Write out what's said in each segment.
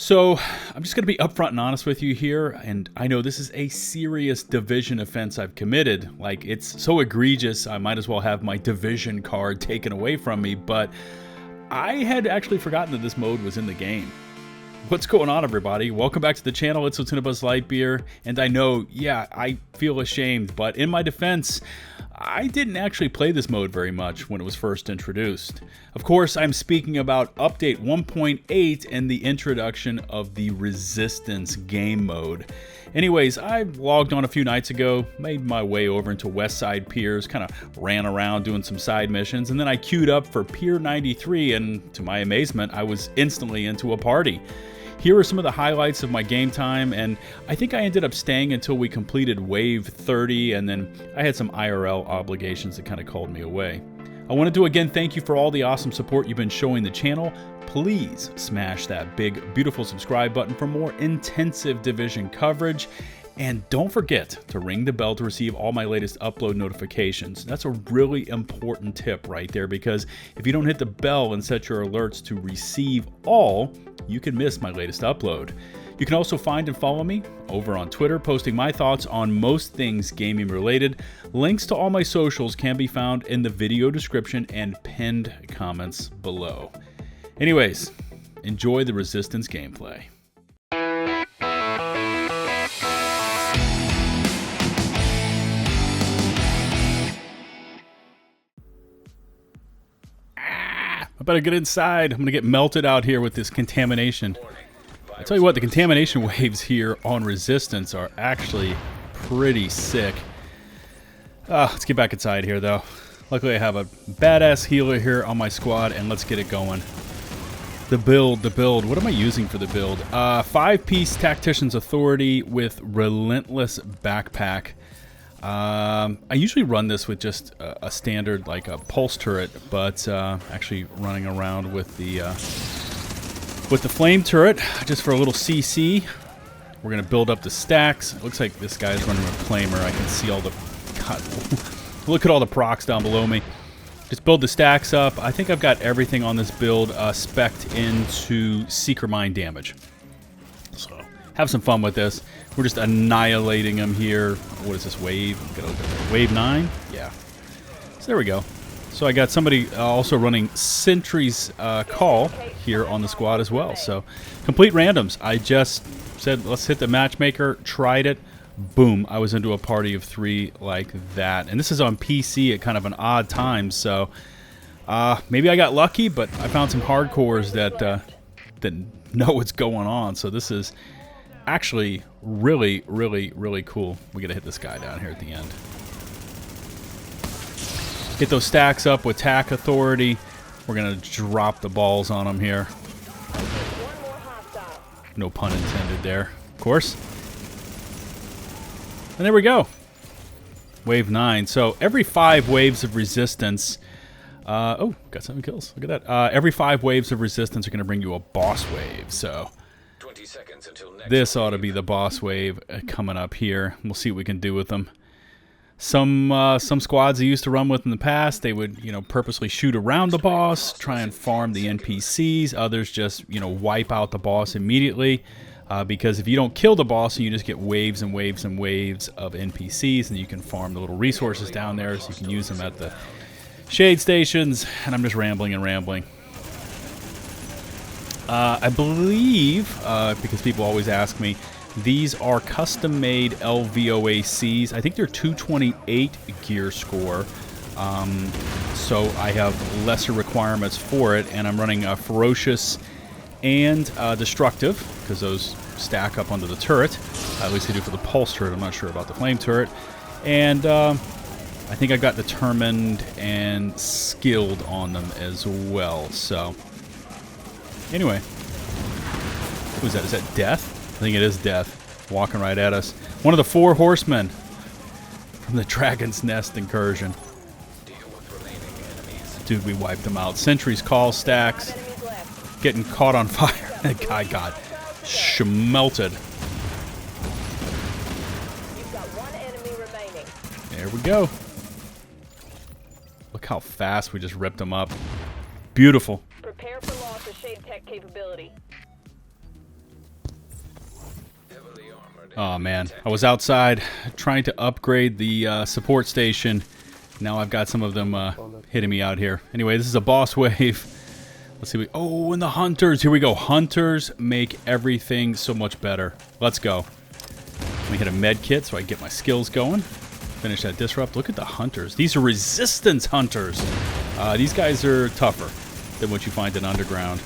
So I'm just going to be upfront and honest with you here, and I know this is a serious Division offense I've committed. Like, it's so egregious, I might as well have my Division card taken away from me, but I had actually forgotten that this mode was in the game. What's going on, everybody? Welcome back to the channel. It's LtBuzzLitebeer, and I know, yeah, I feel ashamed, but in my defense, I didn't actually play this mode very much when it was first introduced. Of course, I'm speaking about update 1.8 and the introduction of the Resistance game mode. Anyways, I logged on a few nights ago, made my way over into Westside Piers, kind of ran around doing some side missions, and then I queued up for Pier 93, and to my amazement, I was instantly into a party. Here are some of the highlights of my game time, and I think I ended up staying until we completed Wave 30, and then I had some IRL obligations that kind of called me away. I wanted to again thank you for all the awesome support you've been showing the channel. Please smash that big, beautiful subscribe button for more intensive Division coverage. And don't forget to ring the bell to receive all my latest upload notifications. That's a really important tip right there, because if you don't hit the bell and set your alerts to receive all, you can miss my latest upload. You can also find and follow me over on Twitter, posting my thoughts on most things gaming related. Links to all my socials can be found in the video description and pinned comments below. Anyways, enjoy the Resistance gameplay. I better get inside. I'm going to get melted out here with this contamination. I tell you what, the contamination waves here on Resistance are actually pretty sick. Let's get back inside here, though. Luckily, I have a badass healer here on my squad, and let's get it going. The build. What am I using for the build? 5-piece Tactician's Authority with Relentless Backpack. I usually run this with just a standard, like a pulse turret, but actually running around with the flame turret just for a little CC. We're gonna build up the stacks. It looks like this guy's running a flamer. I can see all the God, look at all the procs down below me. Just build the stacks up. I think I've got everything on this build spec'd into Seeker Mine damage. So have some fun with this. We're just annihilating them here. What is this, wave? Wave 9? Yeah. So there we go. So I got somebody also running Sentry's Call here on the squad as well. So complete randoms. I just said, let's hit the matchmaker, tried it, boom. I was into a party of 3 like that. And this is on PC at kind of an odd time. So maybe I got lucky, but I found some hardcores that know what's going on. So this is actually really, really, really cool. We gotta hit this guy down here at the end. Get those stacks up with TAC Authority. We're gonna drop the balls on them here. No pun intended there, of course. And there we go. Wave 9. So every 5 waves of resistance. Oh, got 7 kills. Look at that. Every 5 waves of resistance are gonna bring you a boss wave. So this ought to be the boss wave coming up here. We'll see what we can do with them. Some squads I used to run with in the past, they would, purposely shoot around the boss, try and farm the NPCs. Others just, wipe out the boss immediately. Because if you don't kill the boss, you just get waves and waves and waves of NPCs, and you can farm the little resources down there, so you can use them at the shade stations. And I'm just rambling and rambling. I believe, because people always ask me, these are custom-made LVOACs. I think they're 228 gear score, so I have lesser requirements for it, and I'm running Ferocious and Destructive, because those stack up onto the turret. At least they do for the pulse turret. I'm not sure about the flame turret. And I think I got Determined and Skilled on them as well, so anyway, who's that? Is that Death? I think it is Death, walking right at us. One of the 4 horsemen from the Dragon's Nest incursion. Dude, we wiped them out. Sentry's Call stacks, getting caught on fire. That guy got schmelted. There we go. Look how fast we just ripped them up. Beautiful. Prepare for loss of shade tech capability. Oh man, I was outside trying to upgrade the support station. Now I've got some of them hitting me out here. Anyway, this is a boss wave. Let's see. Oh, and the hunters. Here we go. Hunters make everything so much better. Let's go. Let me hit a med kit so I can get my skills going. Finish that disrupt. Look at the hunters. These are resistance hunters. These guys are tougher than what you find in underground.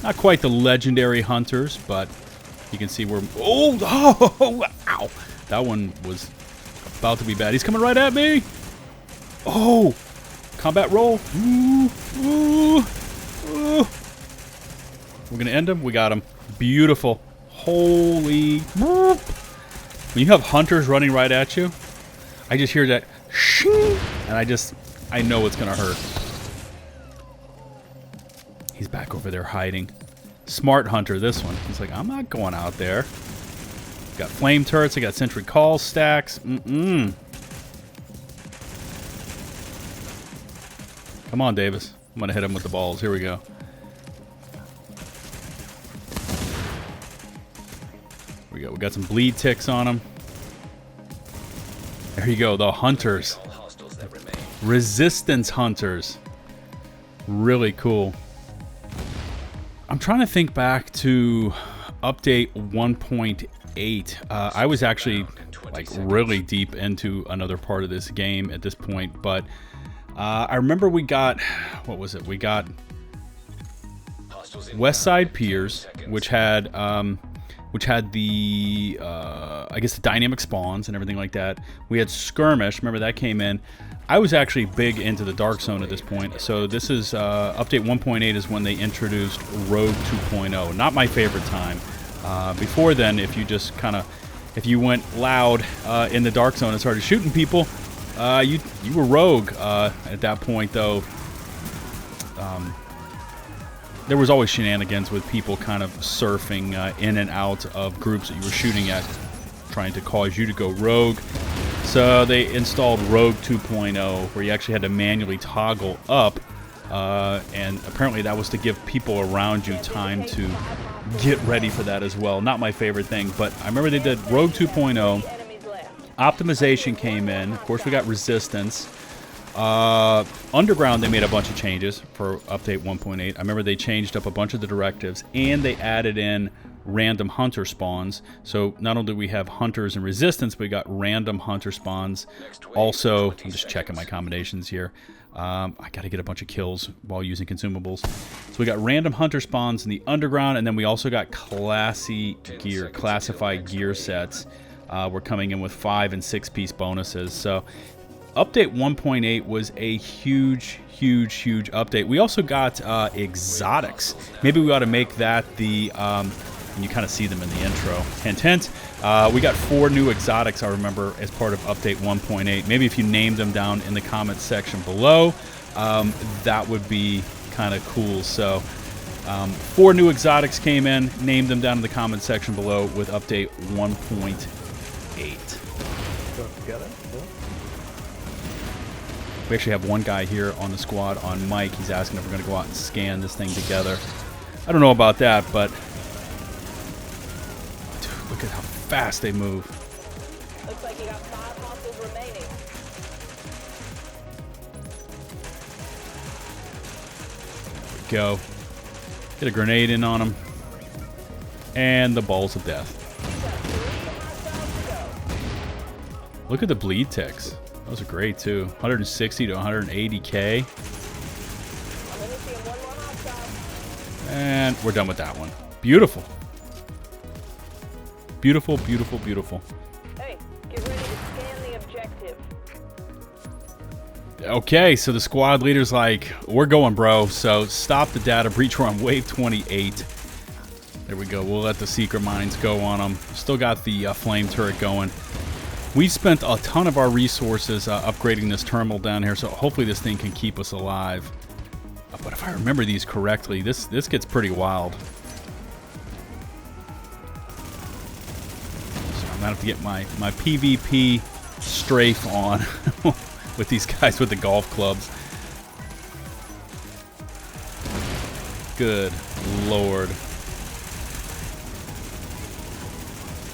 Not quite the legendary hunters, but you can see where... Oh, ow. That one was about to be bad. He's coming right at me. Oh, combat roll. Ooh, ooh, ooh. We're going to end him. We got him. Beautiful. Holy... When you have hunters running right at you, I just hear that shing, and I know it's going to hurt. He's back over there hiding. Smart hunter, this one. He's like, I'm not going out there. Got flame turrets. I got sentry call stacks. Come on, Davis. I'm going to hit him with the balls. Here we go. Here we go. We got some bleed ticks on him. There you go. The hunters. Resistance hunters. Really cool. I'm trying to think back to update 1.8. I was actually like really deep into another part of this game at this point, but I remember we got, what was it? We got West Side Piers, which had the I guess the dynamic spawns and everything like that. We had Skirmish. Remember that came in. I was actually big into the Dark Zone at this point. So this is update 1.8 is when they introduced Rogue 2.0. Not my favorite time. Before then, if you went loud in the Dark Zone and started shooting people, you were Rogue. At that point, though, there was always shenanigans with people kind of surfing in and out of groups that you were shooting at, trying to cause you to go rogue. So they installed Rogue 2.0, where you actually had to manually toggle up, and apparently that was to give people around you time to get ready for that as well. Not my favorite thing, but I remember they did Rogue 2.0. Optimization came in. Of course, we got resistance. Underground, they made a bunch of changes for update 1.8. I remember they changed up a bunch of the directives, and they added in random hunter spawns. So not only do we have hunters and resistance, but we got random hunter spawns. Also, I'm just checking my combinations here. I got to get a bunch of kills while using consumables. So we got random hunter spawns in the underground, and then we also got classified gear sets. We're coming in with 5- and 6-piece bonuses. So update 1.8 was a huge update. We also got exotics. Maybe we ought to make that the... and you kind of see them in the intro. Hint, hint. We got 4 new exotics, I remember, as part of update 1.8. Maybe if you named them down in the comments section below, that would be kind of cool. So 4 new exotics came in. Named them down in the comments section below with update 1.8. We actually have one guy here on the squad on mic. He's asking if we're going to go out and scan this thing together. I don't know about that, but dude, look at how fast they move. Looks like you got 5 hostiles remaining. There we go. Get a grenade in on him. And the balls of death. Look at the bleed ticks. Those are great too. 160 to 180k. And we're done with that one. Beautiful. Beautiful, beautiful, beautiful. Hey, get ready to scan the objective. Okay, so the squad leader's like, we're going, bro. So stop the data breach. We're on wave 28. There we go. We'll let the secret mines go on them. Still got the flame turret going. We spent a ton of our resources upgrading this terminal down here, so hopefully this thing can keep us alive. But if I remember these correctly, this gets pretty wild. So I'm gonna have to get my PvP strafe on with these guys with the golf clubs. Good Lord.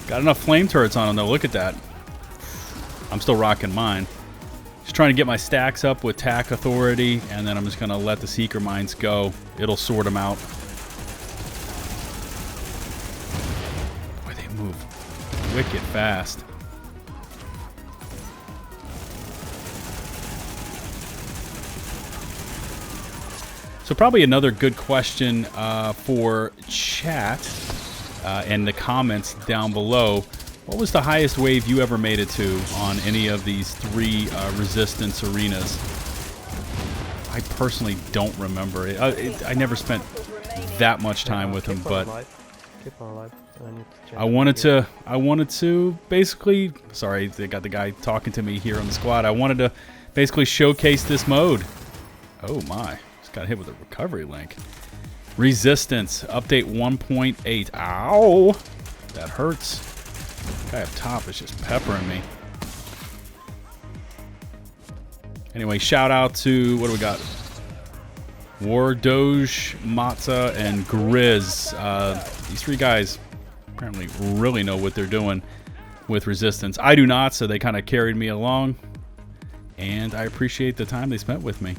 Got enough flame turrets on them though. Look at that. I'm still rocking mine. Just trying to get my stacks up with tack authority, and then I'm just gonna let the seeker mines go. It'll sort them out. Boy, they move wicked fast. So probably another good question for chat and the comments down below. What was the highest wave you ever made it to on any of these 3 resistance arenas? I personally don't remember it. I never spent that much time with them, but I wanted to basically. Sorry, they got the guy talking to me here on the squad. I wanted to basically showcase this mode. Oh my! Just got hit with a recovery link. Resistance update 1.8. Ow! That hurts. Guy up top is just peppering me. Anyway, shout out to, what do we got? War, Doge, Matza, and Grizz. These 3 guys apparently really know what they're doing with resistance. I do not, so they kind of carried me along. And I appreciate the time they spent with me.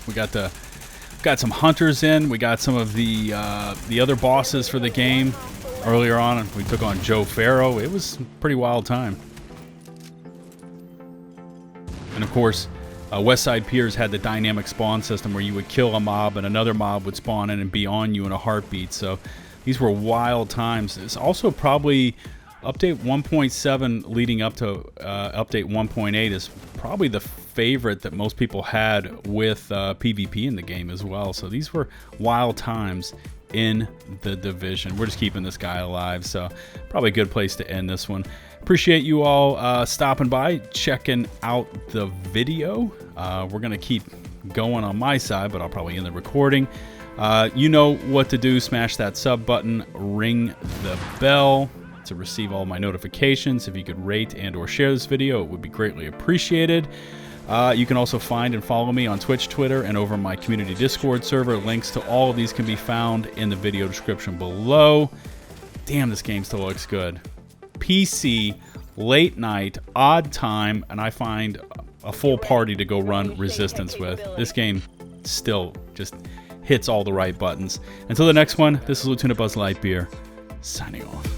We got some hunters in. We got some of the other bosses for the game earlier on. We took on Joe Farrow. It was a pretty wild time. And of course, WestSidePeers had the dynamic spawn system where you would kill a mob and another mob would spawn in and be on you in a heartbeat. So these were wild times. It's also probably update 1.7 leading up to update 1.8 is probably the favorite that most people had with PvP in the game as well. So these were wild times in the Division. We're just keeping this guy alive, so probably a good place to end this one. Appreciate you all stopping by, checking out the video. We're gonna keep going on my side, but I'll probably end the recording. You know what to do. Smash that sub button, ring the bell to receive all my notifications. If you could rate and or share this video, it would be greatly appreciated. You can also find and follow me on Twitch, Twitter, and over my community Discord server. Links to all of these can be found in the video description below. Damn, this game still looks good. PC, late night, odd time, and I find a full party to go run Resistance with. This game still just hits all the right buttons. Until the next one, this is LtBuzzLitebeer, signing off.